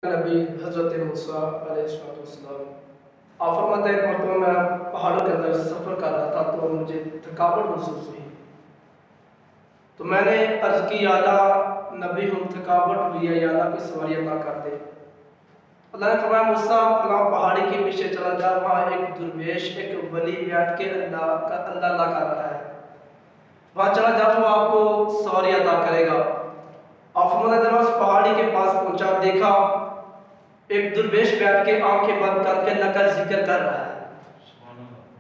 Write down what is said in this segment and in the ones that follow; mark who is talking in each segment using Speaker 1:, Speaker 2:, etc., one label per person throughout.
Speaker 1: नबी हज़रत मूसा अलैहिस्सलाम। आप फरमाते हैं, एक मरतबा मैं पहाड़ों के अंदर सफ़र कर रहा था तो मुझे थकावट महसूस हुई। तो मैंने अर्ज़ की, या अल्लाह नबी हूँ, थकावट हुई है, या अल्लाह की सवारी अता कर दे। अल्लाह ने फरमाया, मूसा फलां पहाड़ी के पीछे चला जा, वहाँ एक दुर्वेश, एक वली बैठ के अल्लाह अल्लाह कर रहा है, वहाँ चला जा, वो आपको सवारी अता करेगा। आप फरमाते, जब मैं उस पहाड़ी के पास पहुँचा, देखा एक दुर्वेश बैठ के आंखें बंद करके अल्लाह का जिक्र कर रहा है।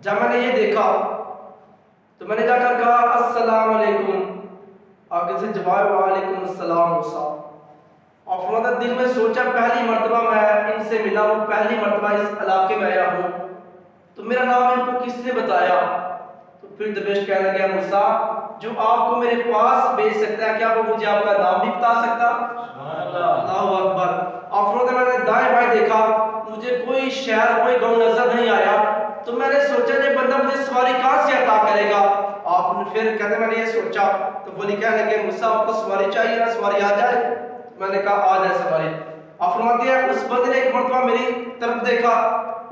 Speaker 1: जब मैंने ये देखा तो मैंने जाकर कहा, अस्सलाम वालेकुम। आगे से जवाब, वालेकुम अस्सलाम मूसा। और फरमाता, दिल में सोचा, पहली मर्तबा मैं इनसे मिला हूँ, पहली मर्तबा इस इलाके में आया हूँ, तो मेरा नाम इनको किसने बताया? तो फिर दरवेश कहने लगा, मूसा, जो आपको मेरे पास भेज सकता है, क्या वो मुझे आपका नाम भी बता सकता? अल्लाहु अकबर। और मैंने दाएं बाएं देखा, मुझे कोई शहर, कोई गांव नजर नहीं आया। तो मैंने सोचा, ये बंदा मुझे सवारी कहां से अता करेगा? आपने फिर कहते, मैंने ये सोचा तो बोली, कहने लगे, मूसा आपको सवारी चाहिए ना, सवारी आ जाए? मैंने कहा, आ जाए सवारी। आप फरमाते हैं, उस बंदे ने एक मरतबा मेरी तरफ देखा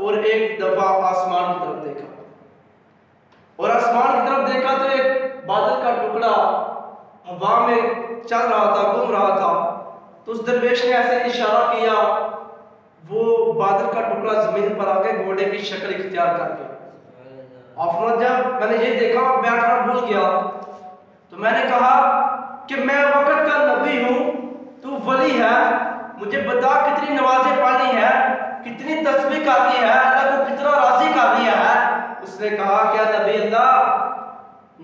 Speaker 1: और एक दफा आसमान की तरफ देखा, और आसमान की तरफ देखा तो एक बादल का टुकड़ा हवा में चल रहा था, घूम रहा था। तो उस दरवेश ने ऐसे इशारा किया, वो बादल का टुकड़ा जमीन पर आके घोड़े की शक्ल इख्तियार कर गया। और जब मैंने ये देखा, बैठना भूल गया, तो मैंने कहा कि मैं वक्त का नबी हूँ, तू वली है, मुझे बता कितनी नमाजें पढ़नी है, कितनी तस्बीह करनी है, अल्लाह को कितना राजी कर दिया है? उसने कहा, क्या नबी अल्लाह,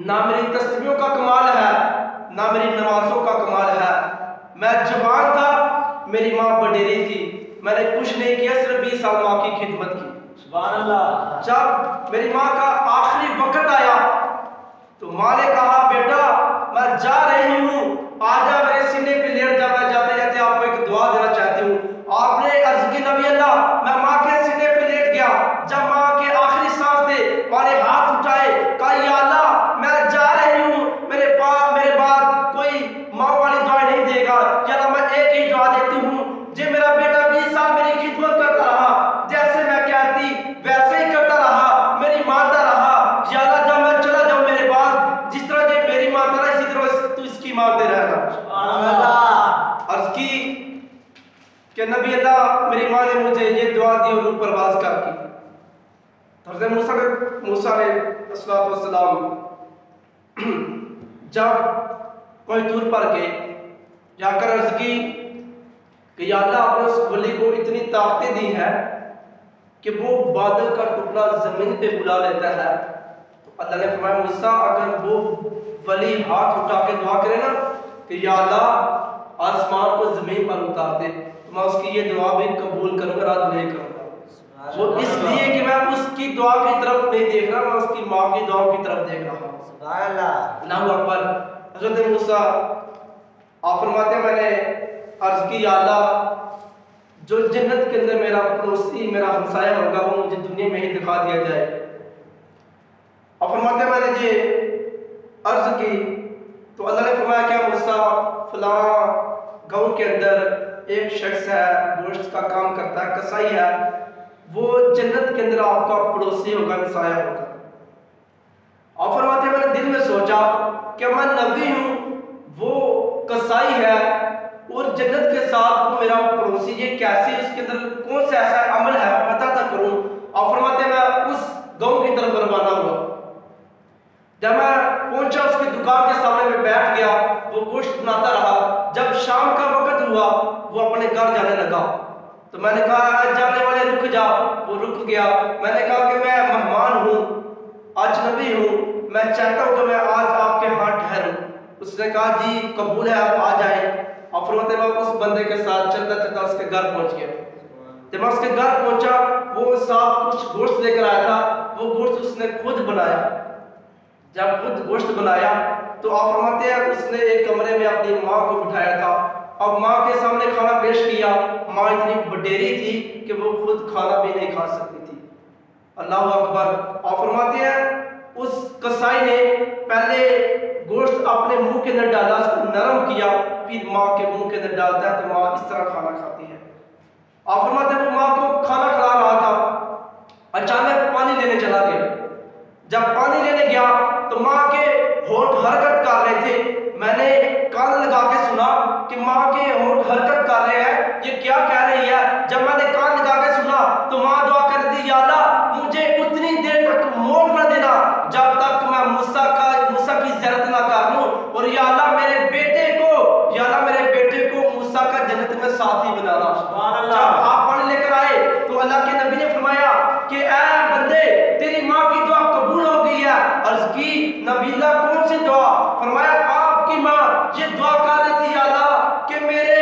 Speaker 1: ना मेरी तस्बीहों का कमाल है, ना मेरी नमाजों का कमाल है। मैं जवान था, मेरी माँ बडेरी थी, मैंने कुछ नहीं किया, सिर्फ 20 साल माँ की खिदमत की। सुभान अल्लाह। जब मेरी माँ का आखिरी वक्त आया तो माँ ने कहा, बेटा मैं जा रही हूँ, आजा मेरे सीने पे लेट जा, मैं जाते जाते आपको एक दुआ देना चाहती हूँ। आपने अर्ज की, नबी अल्लाह, मैं माँ के सीने पे लेट गया। जब माँ के आखिरी सांस थे, माँ ने हाथ उठाए, कहा, या अल्लाह मैं जा रही हूँ, मेरे बाद कोई माँ वाली दुआ नहीं देगा, या अल्लाह मैं एक ही दुआ देती हूँ, जे मेरा बेटा 20 साल मेरी खिदमत करता रहा, जैसे मैं कहती वैसे ही करता रहा, मेरी मानता रहा, या अल्लाह जब मैं चला जाऊं मेरे बाद, जिस तरह जे मेरी मानता रहा, इसी तरह तू इसकी मानते रहना। सुभान अल्लाह। अर्ज की कि नबी अल्लाह, मेरी माँ ने मुझे ये दुआ दी और रूह परवाज कर की। हज़रत मूसा अलैहिस्सलाम जब कोई दूर पर गए, जाकर अर्ज की कि या अल्लाह, आपने उस वली को इतनी ताकतें दी है कि वो बादल का टुकड़ा जमीन पे बुला लेता है। तो अल्लाह ने फरमाया, मूसा, अगर वो वली हाथ उठा के दुआ करे ना कि या अल्लाह आसमान को जमीन पर उतार दे, तो मैं उसकी ये दुआ भी कबूल करूंगा, रद्द नहीं करूंगा। वो इसलिए कि मैं उसकी दुआ की तरफ नहीं देख रहा, मैं उसकी माँ की दुआ की तरफ देख रहा हूँ। सुभान अल्लाह। अल्लाहु अकबर। हज़रत मूसा आप फरमाते हैं, मैंने अर्ज की, या अल्लाह, जो जन्नत के अंदर मेरा पड़ोसी, मेरा हमसाया होगा, वो मुझे दुनिया में ही दिखा दिया जाए। और फरमाते, मैंने ये अर्ज की तो अल्लाह ने फरमाया, क्या मूसा, फलां गांव के अंदर एक शख्स है, गोश्त का काम करता है, कसाई है, वो जन्नत के अंदर आपका पड़ोसी होगा, हमसाया होगा। और फरमाते, मैंने दिल में सोचा कि मैं नबी हूँ, वो कसाई है, और जन्नत के साथ वो मेरा पड़ोसी, ये कैसे, इसके अंदर कौन सा ऐसा अमल है, पता था करूं। और फरमाते, मैं उस गांव की तरफ रवाना हुआ। जब मैं पहुंचा, उसकी दुकान के सामने में बैठ गया, वो गोश्त बनाता रहा। जब शाम का वक्त हुआ, वो अपने घर जाने लगा। तो मैंने कहा, जाने वाले रुक जा। वो रुक गया। मैंने कहा कि मैं मेहमान हूँ, अजनबी हूँ, मैं चाहता हूँ कि मैं आज आपके यहाँ ठहरूं। उसने कहा, जी कबूल है, आप आ जाए। और फिर मैं उस बंदे के साथ चलता चलता उसके घर पहुंच गया। जब मैं उसके घर पहुंचा, वो साथ कुछ गोश्त लेकर आया था, वो गोश्त उसने खुद बनाया। जब खुद गोश्त बनाया तो आप फरमाते हैं, उसने एक कमरे में अपनी माँ को बिठाया था। अब माँ के सामने खाना पेश किया। माँ इतनी बडेरी थी कि वो खुद खाना भी नहीं खा सकती थी। अल्लाह अकबर। आप फरमाते हैं, उस कसाई ने पहले गोश्त अपने मुंह के अंदर डाला, उसको नरम किया, फिर माँ के मुंह के अंदर डालता है, तो माँ इस तरह खाना खाती है। आप फरमाते हैं वो माँ को खाना खिला रहा था, अचानक पानी लेने चला गया। जब पानी लेने गया तो माँ के होंठ हरकत कर रहे थे। मैंने कान लगा के सुना कि माँ के होंठ हरकत कर रहे हैं, ये क्या कह रही है। जब मैंने कान लगा के सुना तो माँ दुआ कर दी, या अल्लाह मुझे उतनी देर तक मौत न देना जब तक मैं मूसा की ज़ियारत ना कर लूं, और या अल्लाह मेरे बेटे को मूसा का जन्नत में साथी बनाना। जब आप पानी लेकर आए तो अल्लाह के नबी ने फरमाया कि ऐ बंदे, तेरी माँ की दुआ कबूल हो गई है। अर्ज की, नबीला कौन सी दुआ? फरमाया आपकी माँ ये दुआ कर रही थी, या अल्लाह कि मेरे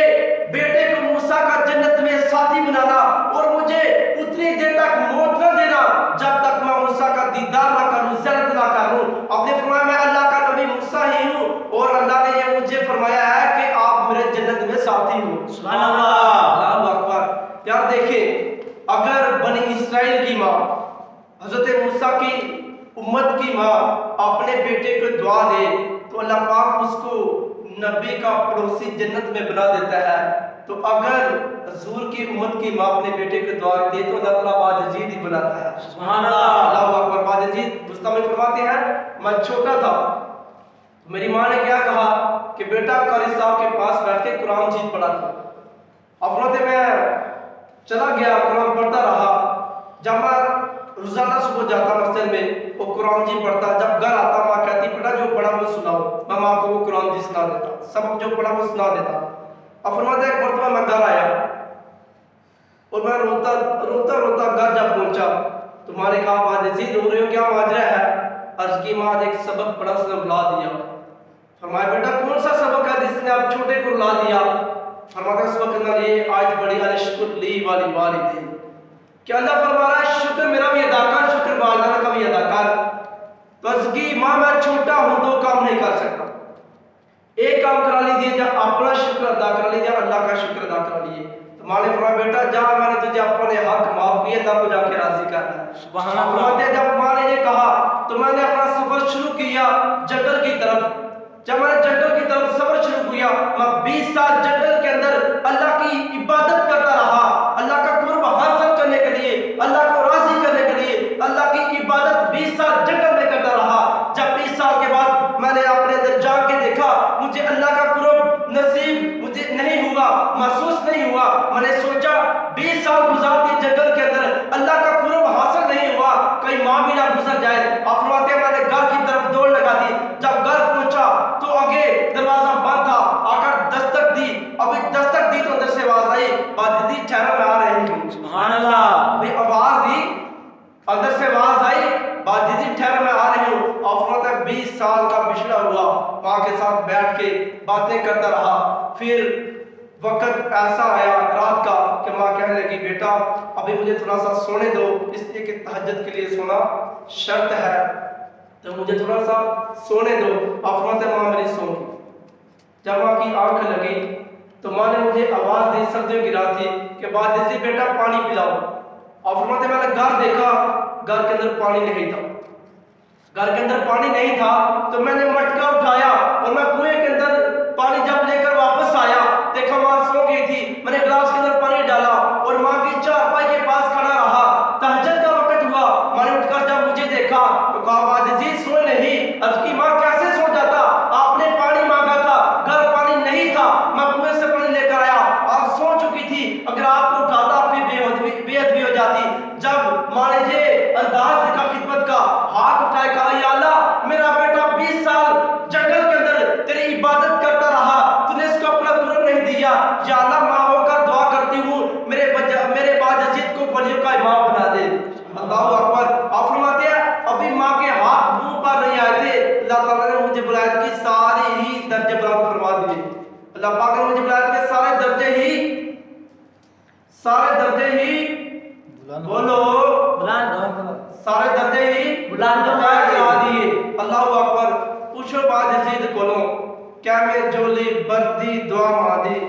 Speaker 1: बेटे को मूसा का जन्नत में साथी बनाना और मुझे उतनी देर तक मौत न देना जब तक मैं मूसा का दीदार ना करूं, ज़ियारत ना करूं। आपने फरमाया मैं अल्लाह का नबी मूसा ही हूं और अल्लाह ने ये मुझे फरमाया है कि आप मेरे जन्नत में साथी हो। सुभान अल्लाह, अल्लाहु अकबर। यार देखें, अगर बनी इस्राइल की माँ, हजरत मूसा की उम्मत की माँ अपने बेटे को दुआ दे तो अल्लाह पाक उसको नबी का पड़ोसी जन्नत में बना देता है। तो अगर हजूर की उम्मत की माँ अपने बेटे को दुआ दे तो अल्लाह ताला बायजीद ही बनाता है। सुभान अल्लाह, अल्लाहु अकबर। बायजीद रुस्तम में फरमाते हैं, मैं छोटा था, मेरी माँ ने क्या कहा कि बेटा कारी साहब के पास बैठ के कुरान जीत पढ़ा था। अफरोते में चला गया, कुरान पढ़ता रहा। जब मैं रोजाना सुबह जाता मस्जिद में, वो कुरान जी पढ़ता। जब घर आता माँ कहती बेटा जो पढ़ा वो सुनाओ। मैं माँ को वो कुरान जी सुना देता, सबक जो पढ़ा वो सुना देता। अब फरमाते एक मरतबा मैं घर आया और मैं रोता रोता रोता घर जब पहुंचा तो माँ ने कहा बायजीद रो रहे हो, क्या माजरा है? अर्ज की, माँ एक सबक पढ़ा उसने रुला दिया। फरमाया बेटा कौन सा सबक है जिसने आप छोटे को रुला दिया? फरमाते उस वक्त अंदर ये आयत बड़ी अलशकुर ली वाली वालिदैन, कि अल्लाह फरमा रहा है शुक्र मेरा भी अदा कर, शुक्र वालिदैन का भी अदा कर। तो अर्ज की, माँ मैं छोटा हूं, दो काम नहीं कर सकता। एक काम करा लीजिए, जब अपना शुक्र अदा कर लीजिए, अल्लाह का शुक्र अदा कर लीजिए। तो माँ ने फरमाया बेटा जा, मैंने तुझे अपने हक माफ किए, अल्लाह को जाके राजी करना। सुभान अल्लाह। जब माँ ने ये कहा तो मैंने अपना सफर शुरू किया जंगल की तरफ। जब मैंने जंगल की तरफ सफर शुरू किया, मैं 20 साल जंगल के अंदर अल्लाह की इबादत करता रहा, अल्लाह का कुर्ब हासिल करने के लिए, अल्लाह को राजी करने के लिए अल्लाह की इबादत 20 साल जंगल में करता रहा। जब 20 साल के बाद मैंने अपने अंदर जाके देखा, मुझे अल्लाह का कुर्ब नसीब मुझे नहीं हुआ, महसूस नहीं हुआ। मैंने सोचा 20 साल गुजार दिए जंगल के अंदर, अल्लाह का कुर्ब हासिल नहीं हुआ, कहीं माँ भी ना गुजर जाए। अफरवाते मैंने घर की तरफ दौड़ लगा दी। जब घर पहुंचा तो आगे दरवाजा बंद था, आकर दस्तक दी। अभी दस्तक दी तो अंदर से आवाज आई, बायजीद ठहरो मैं आ रही हूँ। सुभान अल्लाह। भाई आवाज दी, अंदर से आवाज आई, बायजीद ठहरो मैं आ रही हूँ। अफरवाते 20 साल का पिछड़ा हुआ, माँ के साथ बैठ के बातें करता रहा। फिर वक्त ऐसा आया रात का कि माँ कहने लगी बेटा अभी मुझे थोड़ा सा सोने दो, इसलिए कि तहज्जुद के लिए सोना शर्त है, तो मुझे थोड़ा सा सोने दो। आप माँ मेरी सो गई। जब माँ की आंख लगी तो माँ ने मुझे आवाज दी, सर्दियों की रात थी, कि बायजीद बेटा पानी पिलाओ। और मैंने घर देखा, घर के अंदर पानी नहीं था। घर के अंदर पानी नहीं था तो मैंने मटका उठाया और मैं कुएं के अंदर पानी जब लेकर वापस आया, देखा माँ सो गई थी। मैंने गिलास के अंदर पानी डाला और माँ की चारपाई के पास खड़ा रहा। तहज्जुद का वक्त हुआ, मैंने उठकर जब मुझे देखा तो कहा बायजीद सोए नहीं। अब की माँ कैसे सो जाता, आपने पानी मांगा था, घर पानी नहीं था, मैं कुएं से पानी लेकर आया, आप सो चुकी थी, अगर आपको उठाता आपकी बेअदबी हो जाती। जब माँ ने ये अंदाज देखा खिदमत का, हाथ उठाए कहा या अल्लाह मेरा बेटा 20 साल जंगल के अंदर तेरी इबादत करता रहा, तूने इसको अपना कुर्ब नहीं दिया। या अल्लाह माँ होकर दुआ करती हूँ मेरे बायजीद को वलियों का इमाम बना दे। अल्लाहु अकबर। आप फरमाते हैं अभी माँ के हाथ मुंह पर नहीं आए थे, अल्लाह ताला ने मुझे बुलाया कि सारे ही दर्जे बुलंद फरमा दिए। अल्लाह पाक ने मुझे बुलाया कि सारे दर्जे ही बोलो सारे दर्जे ही बुलंद करा दिए। अल्लाहु अकबर। पूछो बायजीद कोलो क्या मैं जोली बर्दी दुआ मादी,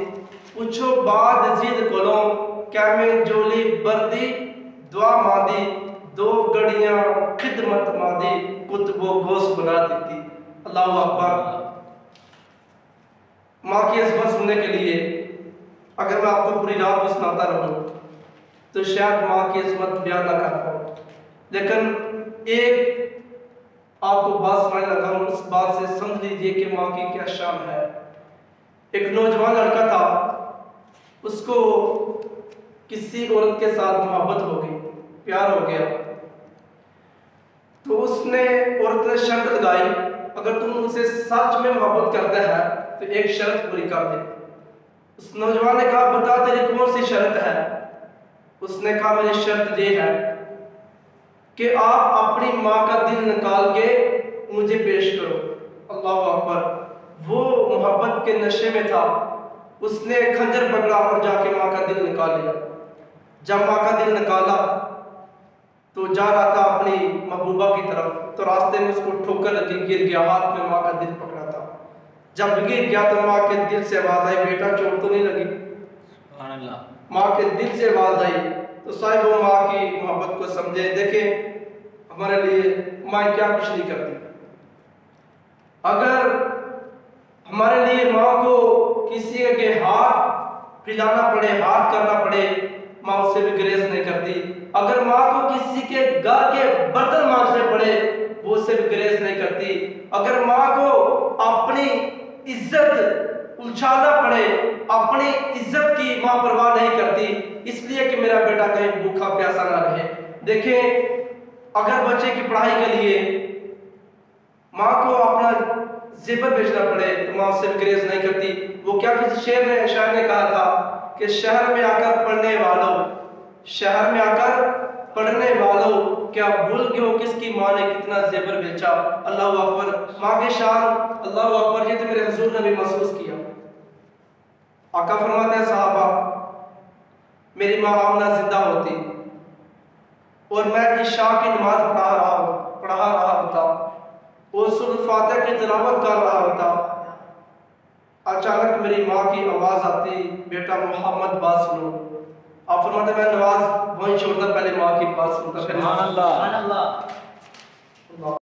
Speaker 1: पूछो बायजीद कोलो क्या मैं जोली बर्दी दुआ मादी, दो गड़ियां खिदमत मादी कुतुबो गोश बना देती। अल्लाहु अकबर। माँ की अज़मत सुनने के लिए अगर मैं आपको पूरी रात भी सुनाता रहूं तो शायद माँ की इज़्ज़त बयान ना कर पाऊँ। लेकिन एक आपको बात समझ लगा हूँ, उस बात से समझ लीजिए कि माँ की क्या शान है। एक नौजवान लड़का था, उसको किसी औरत के साथ मोहब्बत हो गई, प्यार हो गया। तो उसने औरत ने शर्त लगाई, अगर तुम मुझसे सच में मोहब्बत करता है तो एक शर्त पूरी कर दे। उस नौजवान ने कहा, बता तेरी कौन सी शर्त है? उसने कहा, मेरी शर्त ये है कि आप अपनी माँ का दिल निकाल के मुझे पेश करो। अल्लाह अकबर। वो मोहब्बत के नशे में था, उसने खंजर पकड़ा और जाके माँ का दिल निकाल लिया। जब माँ का दिल निकाला तो जा रहा था अपनी महबूबा की तरफ, तो रास्ते में उसको ठोकर लगी, गिर गया। हाथ में माँ का दिल पकड़ा था। जब गिर गया तो माँ के दिल से आवाज आई, बेटा चोट तो नहीं लगी?
Speaker 2: सुभान अल्लाह।
Speaker 1: माँ के दिल से आवाज आई। तो साहिब वो माँ की मोहब्बत को समझे। देखें हमारे लिए माँ क्या कुछ नहीं करती। अगर हमारे लिए माँ को किसी के हाथ पिलाना पड़े, हाथ करना पड़े, माँ उससे भी ग्रेस नहीं करती। अगर माँ को किसी के घर के बर्तन मांजने पड़े, वो उससे भी ग्रेस नहीं करती। अगर माँ को अपनी इज्जत उछालना पड़े, अपनी इज्जत की माँ परवाह नहीं करती, इसलिए कि मेरा बेटा कहीं भूखा प्यासा ना रहे। देखें अगर बच्चे की पढ़ाई के लिए माँ को अपना जेवर बेचना पड़े तो माँ उससे ग्रेस नहीं करती। वो क्या किसी शायर ने कहा था कि शहर में आकर पढ़ने वालों, शहर में आकर पढ़ने वालों, क्या भूल गए हो किसकी माँ ने कितना जेवर बेचा? अल्लाह अकबर। माँ के शान, अल्लाह अकबर। ये तो मेरे हुजूर ने भी महसूस किया। आका फरमाते हैं, साहबा मेरी माँ आमना जिंदा होती और मैं इशा की नमाज पढ़ा रहा होता और सूरह फातिहा की तिलावत कर रहा होता। अचानक मेरी माँ की आवाज आती, बेटा मोहम्मद बात सुनो। आप फरमाते मैं नमाज वहीं छोड़ता, पहले माँ की बात सुनता, फिर
Speaker 2: सुभान अल्लाह।
Speaker 1: अल्लाह।